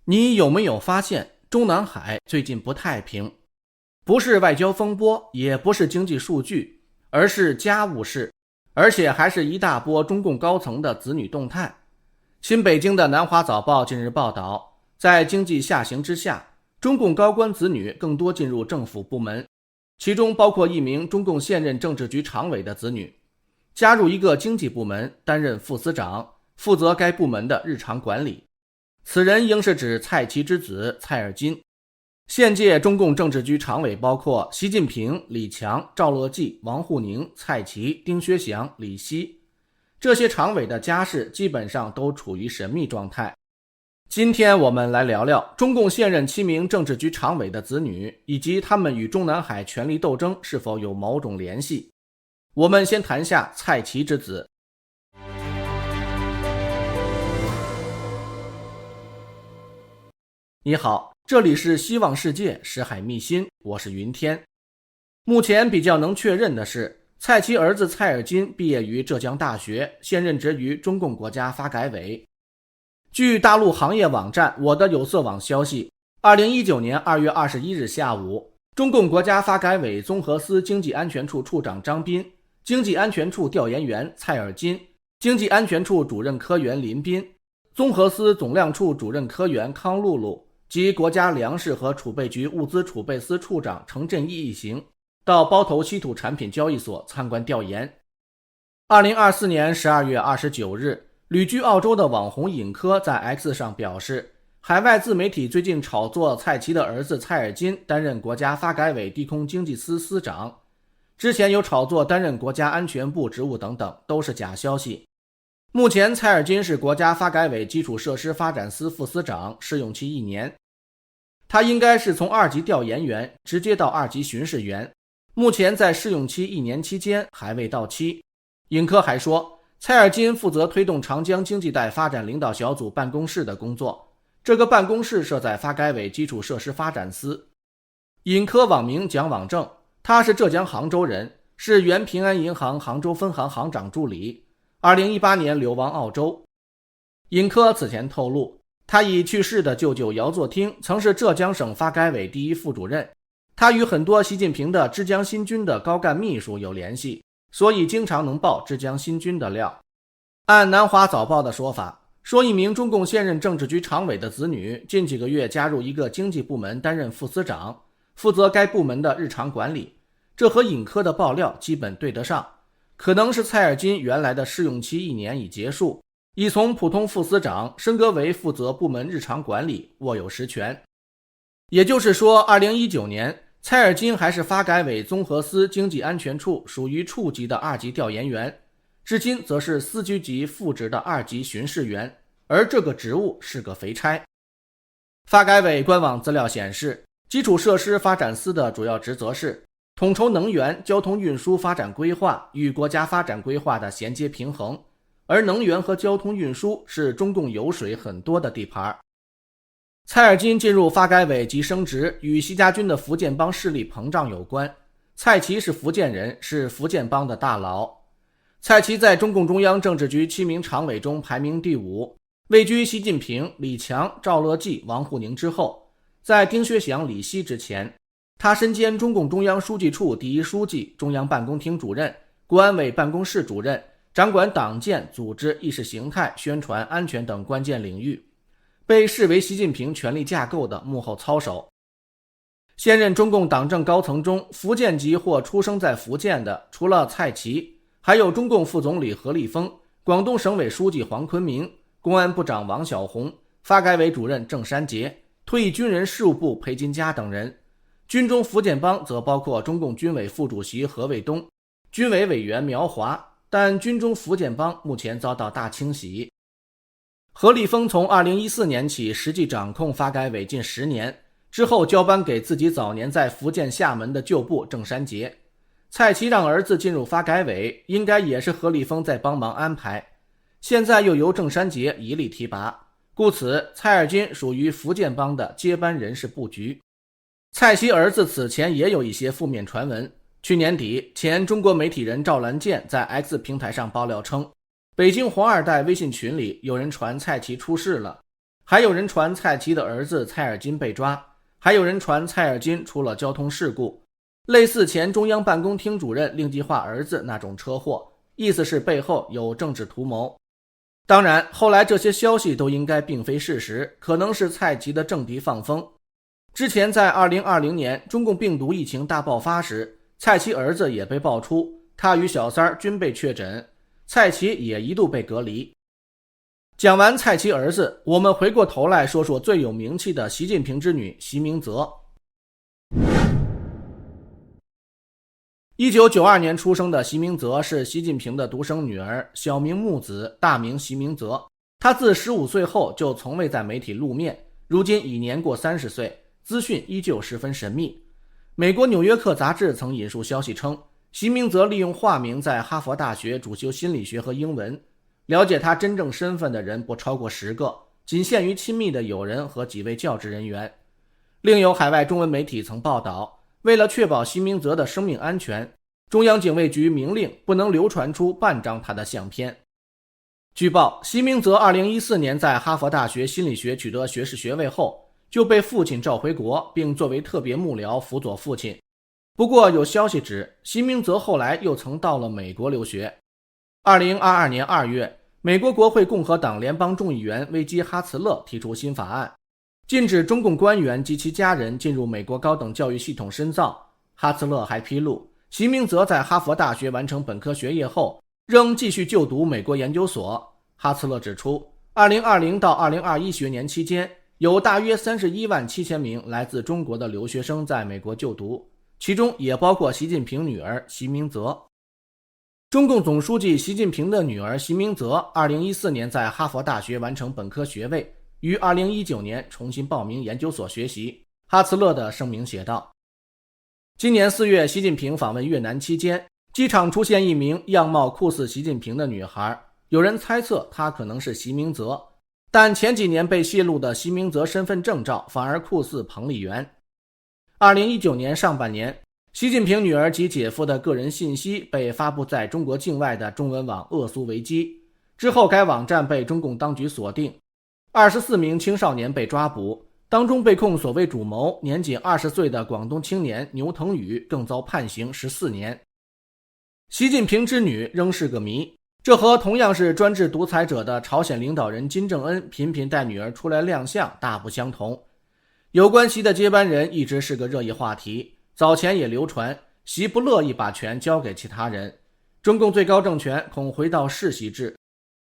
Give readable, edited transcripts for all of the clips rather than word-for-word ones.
你有没有发现中南海最近不太平？不是外交风波，也不是经济数据，而是家务事，而且还是一大波中共高层的子女动态。新北京的南华早报近日报道，在经济下行之下，中共高官子女更多进入政府部门，其中包括一名中共现任政治局常委的子女，加入一个经济部门担任副司长，负责该部门的日常管理。此人应是指蔡奇之子蔡尔金。现届中共政治局常委包括习近平、李强、赵乐际、王沪宁、蔡奇、丁薛祥、李希。这些常委的家世基本上都处于神秘状态。今天我们来聊聊中共现任7名政治局常委的子女，以及他们与中南海权力斗争是否有某种联系。我们先谈下蔡奇之子。你好，这里是希望世界识海秘辛，我是云天。目前比较能确认的是，蔡奇儿子蔡尔金毕业于浙江大学，现任职于中共国家发改委。据大陆行业网站我的有色网消息，2019年2月21日下午，中共国家发改委综合司经济安全处处长张斌、经济安全处调研员蔡尔金、经济安全处主任科员林斌、综合司总量处主任科员康露露及国家粮食和储备局物资储备司处长程振义一行到包头稀土产品交易所参观调研。2024年12月29日，旅居澳洲的网红尹科在 X 上表示，海外自媒体最近炒作蔡奇的儿子蔡尔金担任国家发改委地空经济司司长，之前有炒作担任国家安全部职务等等，都是假消息。目前蔡尔金是国家发改委基础设施发展司副司长，试用期1年。他应该是从2级调研员直接到2级巡视员，目前在试用期1年期间还未到期。尹科还说，蔡尔金负责推动长江经济带发展领导小组办公室的工作，这个办公室设在发改委基础设施发展司。尹科网名蒋网正，他是浙江杭州人，是原平安银行杭州分行行长助理，2018年流亡澳洲。尹科此前透露，他已去世的舅舅姚作汀曾是浙江省发改委第1副主任，他与很多习近平的浙江新军的高干秘书有联系，所以经常能爆浙江新军的料。按南华早报的说法，说一名中共现任政治局常委的子女近几个月加入一个经济部门担任副司长，负责该部门的日常管理，这和尹科的爆料基本对得上。可能是蔡尔金原来的试用期1年已结束，已从普通副司长升格为负责部门日常管理，握有实权。也就是说，2019年蔡尔金还是发改委综合司经济安全处属于处级的2级调研员，至今则是司局级副职的2级巡视员，而这个职务是个肥差。发改委官网资料显示，基础设施发展司的主要职责是统筹能源、交通运输发展规划与国家发展规划的衔接平衡，而能源和交通运输是中共油水很多的地盘。蔡尔金进入发改委及升职与习家军的福建帮势力膨胀有关。蔡奇是福建人，是福建帮的大佬。蔡奇在中共中央政治局7名常委中排名第5，位居习近平、李强、赵乐际、王沪宁之后，在丁薛祥、李希之前。他身兼中共中央书记处第1书记、中央办公厅主任、国安委办公室主任，掌管党建、组织、意识形态、宣传、安全等关键领域，被视为习近平权力架构的幕后操手。现任中共党政高层中，福建籍或出生在福建的，除了蔡奇，还有中共副总理何立峰、广东省委书记黄坤明、公安部长王小洪、发改委主任郑山杰、退役军人事务部裴金佳等人。军中福建帮则包括中共军委副主席何卫东、军委委员苗华，但军中福建帮目前遭到大清洗。何立峰从2014年起实际掌控发改委近10年，之后交班给自己早年在福建厦门的旧部郑山杰。蔡奇让儿子进入发改委，应该也是何立峰在帮忙安排，现在又由郑山杰一力提拔，故此蔡尔金属于福建帮的接班人事布局。蔡奇儿子此前也有一些负面传闻，去年底，前中国媒体人赵兰健在 X 平台上爆料称，北京黄二代微信群里有人传蔡奇出事了，还有人传蔡奇的儿子蔡尔金被抓，还有人传蔡尔金出了交通事故，类似前中央办公厅主任令计划儿子那种车祸，意思是背后有政治图谋。当然，后来这些消息都应该并非事实，可能是蔡奇的政敌放风。之前在2020年中共病毒疫情大爆发时，蔡奇儿子也被爆出他与小三均被确诊，蔡奇也一度被隔离。讲完蔡奇儿子，我们回过头来说说最有名气的习近平之女习明泽。1992年出生的习明泽是习近平的独生女儿，小名木子，大名习明泽。她自15岁后就从未在媒体露面，如今已年过30岁，资讯依旧十分神秘。美国《纽约客》杂志曾引述消息称，习明泽利用化名在哈佛大学主修心理学和英文，了解他真正身份的人不超过10个，仅限于亲密的友人和几位教职人员。另有海外中文媒体曾报道，为了确保习明泽的生命安全，中央警卫局明令不能流传出半张他的相片。据报，习明泽2014年在哈佛大学心理学取得学士学位后，就被父亲召回国，并作为特别幕僚辅佐父亲。不过有消息指，习明泽后来又曾到了美国留学。2022年2月，美国国会共和党联邦众议员维基·哈茨勒提出新法案，禁止中共官员及其家人进入美国高等教育系统深造。哈茨勒还披露，习明泽在哈佛大学完成本科学业后，仍继续就读美国研究所。哈茨勒指出，2020到2021学年期间，有大约31万7千名来自中国的留学生在美国就读，其中也包括习近平女儿习明泽。中共总书记习近平的女儿习明泽2014年在哈佛大学完成本科学位，于2019年重新报名研究所学习。哈茨勒的声明写道，今年4月，习近平访问越南期间，机场出现一名样貌酷似习近平的女孩，有人猜测她可能是习明泽，但前几年被泄露的习明泽身份证照反而酷似彭丽媛。2019年上半年，习近平女儿及姐夫的个人信息被发布在中国境外的中文网恶苏维基，之后该网站被中共当局锁定，24名青少年被抓捕，当中被控所谓主谋年仅20岁的广东青年牛腾宇更遭判刑14年。习近平之女仍是个谜，这和同样是专制独裁者的朝鲜领导人金正恩频频带女儿出来亮相大不相同。有关习的接班人一直是个热议话题，早前也流传习不乐意把权交给其他人，中共最高政权恐回到世袭制，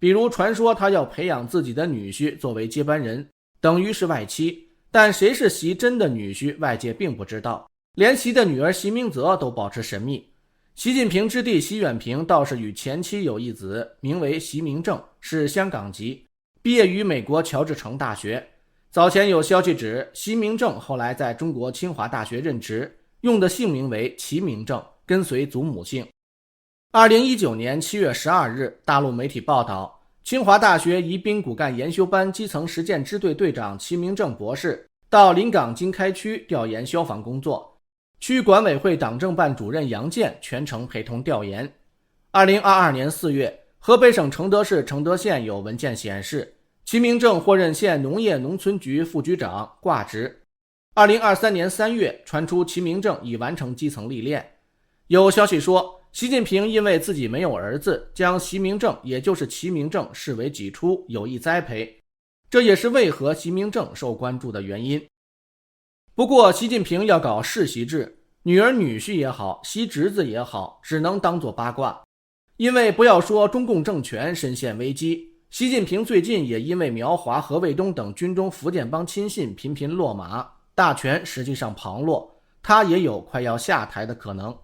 比如传说他要培养自己的女婿作为接班人，等于是外戚，但谁是习真的女婿外界并不知道，连习的女儿习明泽都保持神秘。习近平之弟习远平倒是与前妻有一子，名为习明正，是香港籍，毕业于美国乔治城大学。早前有消息指，习明正后来在中国清华大学任职，用的姓名为齐明正，跟随祖母姓。2019年7月12日，大陆媒体报道，清华大学宜宾骨干研修班基层实践支队队长齐明正博士到临港经开区调研消防工作，区管委会党政办主任杨健全程陪同调研。2022年4月，河北省承德市承德县有文件显示，齐明正获任县农业农村局副局长，挂职。2023年3月，传出齐明正已完成基层历练。有消息说，习近平因为自己没有儿子，将习明正也就是齐明正视为己出，有意栽培，这也是为何习明正受关注的原因。不过习近平要搞世袭制，女儿女婿也好，习侄子也好，只能当作八卦。因为不要说中共政权深陷危机，习近平最近也因为苗华、何卫东等军中福建帮亲信频频落马，大权实际上旁落，他也有快要下台的可能。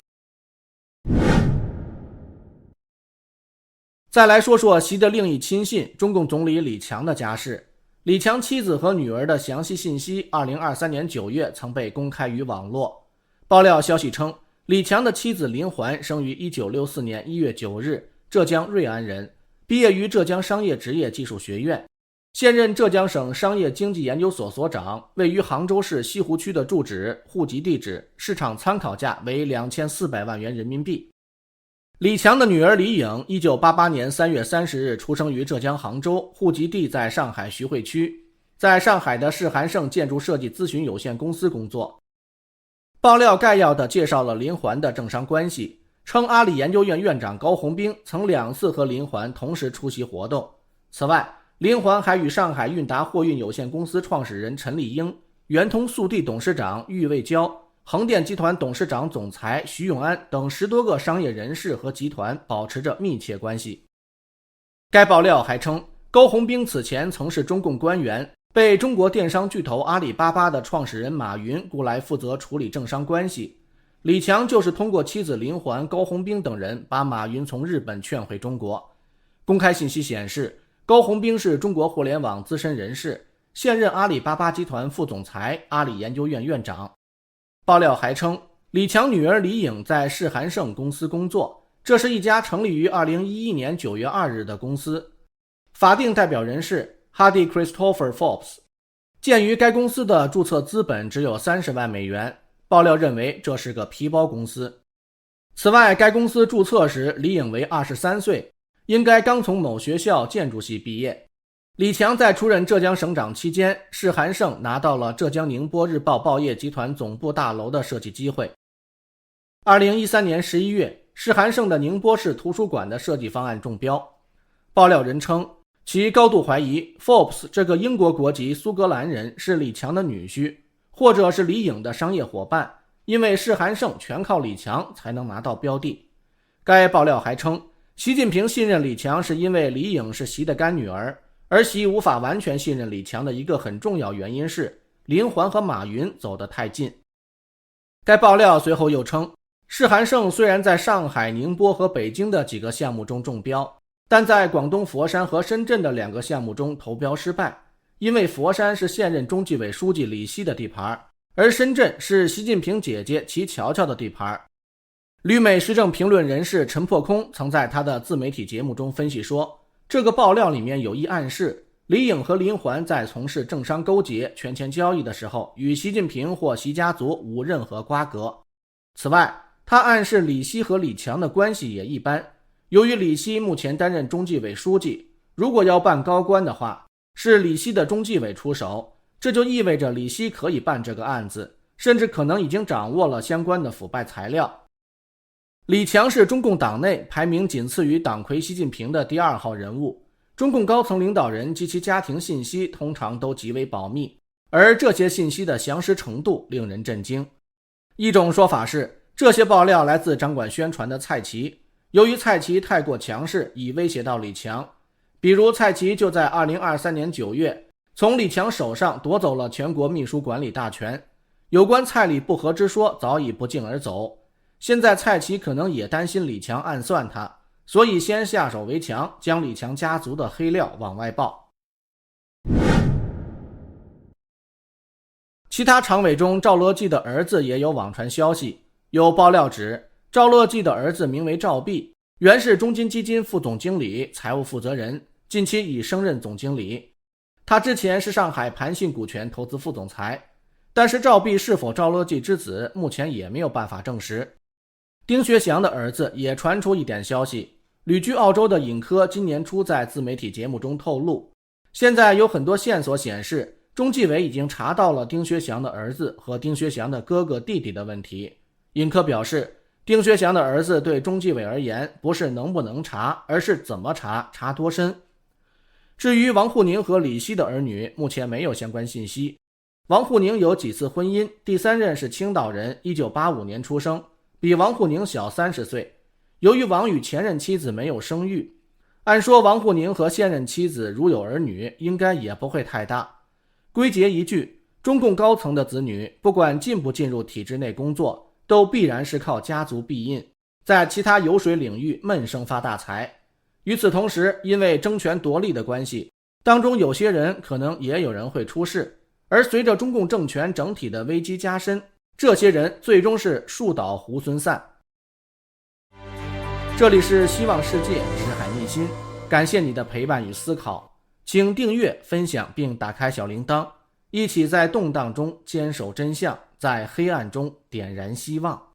再来说说习的另一亲信中共总理李强的家事。李强妻子和女儿的详细信息2023年9月曾被公开于网络。爆料消息称，李强的妻子林环生于1964年1月9日，浙江瑞安人，毕业于浙江商业职业技术学院，现任浙江省商业经济研究所所长，位于杭州市西湖区的住址、户籍地址、市场参考价为2400万元人民币。李强的女儿李颖1988年3月30日出生于浙江杭州，户籍地在上海徐汇区。在上海的世函盛建筑设计咨询有限公司工作。爆料概要地介绍了林环的政商关系，称阿里研究院院长高洪兵曾2次和林环同时出席活动。此外，林环还与上海韵达货运有限公司创始人陈立英、圆通速递董事长郁卫娇、横店集团董事长总裁徐永安等10多个商业人士和集团保持着密切关系。该爆料还称，高洪兵此前曾是中共官员，被中国电商巨头阿里巴巴的创始人马云雇来负责处理政商关系。李强就是通过妻子林环、高洪兵等人把马云从日本劝回中国。公开信息显示，高洪兵是中国互联网资深人士，现任阿里巴巴集团副总裁、阿里研究院院长。爆料还称，李强女儿李颖在世函盛公司工作，这是一家成立于2011年9月2日的公司，法定代表人是 Hardy Christopher Forbes。 鉴于该公司的注册资本只有30万美元，爆料认为这是个皮包公司。此外，该公司注册时李颖为23岁，应该刚从某学校建筑系毕业。李强在出任浙江省长期间，世函盛拿到了浙江宁波日报报业集团总部大楼的设计机会。2013年11月，世函盛的宁波市图书馆的设计方案中标。爆料人称，其高度怀疑 Forbes 这个英国国籍苏格兰人是李强的女婿，或者是李颖的商业伙伴，因为世函盛全靠李强才能拿到标的。该爆料还称，习近平信任李强是因为李颖是习的干女儿，而习无法完全信任李强的一个很重要原因是林环和马云走得太近。该爆料随后又称，世函盛虽然在上海、宁波和北京的几个项目中中标，但在广东佛山和深圳的2个项目中投标失败，因为佛山是现任中纪委书记李希的地盘，而深圳是习近平姐姐齐乔乔的地盘。旅美时政评论人士陈破空曾在他的自媒体节目中分析说，这个爆料里面有意暗示李颖和林环在从事政商勾结、权钱交易的时候与习近平或习家族无任何瓜葛。此外，他暗示李希和李强的关系也一般，由于李希目前担任中纪委书记，如果要办高官的话，是李希的中纪委出手，这就意味着李希可以办这个案子，甚至可能已经掌握了相关的腐败材料。李强是中共党内排名仅次于党魁习近平的第2号人物，中共高层领导人及其家庭信息通常都极为保密，而这些信息的详实程度令人震惊。一种说法是，这些爆料来自掌管宣传的蔡奇，由于蔡奇太过强势，已威胁到李强。比如蔡奇就在2023年9月从李强手上夺走了全国秘书管理大权，有关蔡李不和之说早已不胫而走。现在蔡奇可能也担心李强暗算他，所以先下手为强，将李强家族的黑料往外爆。其他常委中，赵乐际的儿子也有网传消息，有爆料指赵乐际的儿子名为赵弼，原是中金基金副总经理、财务负责人，近期已升任总经理。他之前是上海盘信股权投资副总裁，但是赵弼是否赵乐际之子，目前也没有办法证实。丁学祥的儿子也传出一点消息，旅居澳洲的尹科今年初在自媒体节目中透露，现在有很多线索显示，中纪委已经查到了丁学祥的儿子和丁学祥的哥哥弟弟的问题。尹科表示，丁学祥的儿子对中纪委而言，不是能不能查，而是怎么查，查多深。至于王沪宁和李希的儿女，目前没有相关信息。王沪宁有几次婚姻，第3任是青岛人，1985年出生，比王沪宁小30岁。由于王与前任妻子没有生育，按说王沪宁和现任妻子如有儿女，应该也不会太大。归结一句，中共高层的子女不管进不进入体制内工作，都必然是靠家族庇荫，在其他油水领域闷声发大财。与此同时，因为争权夺利的关系，当中有些人可能也有人会出事，而随着中共政权整体的危机加深，这些人最终是树倒猢狲散。这里是希望世界识海秘辛，感谢你的陪伴与思考，请订阅、分享并打开小铃铛，一起在动荡中坚守真相，在黑暗中点燃希望。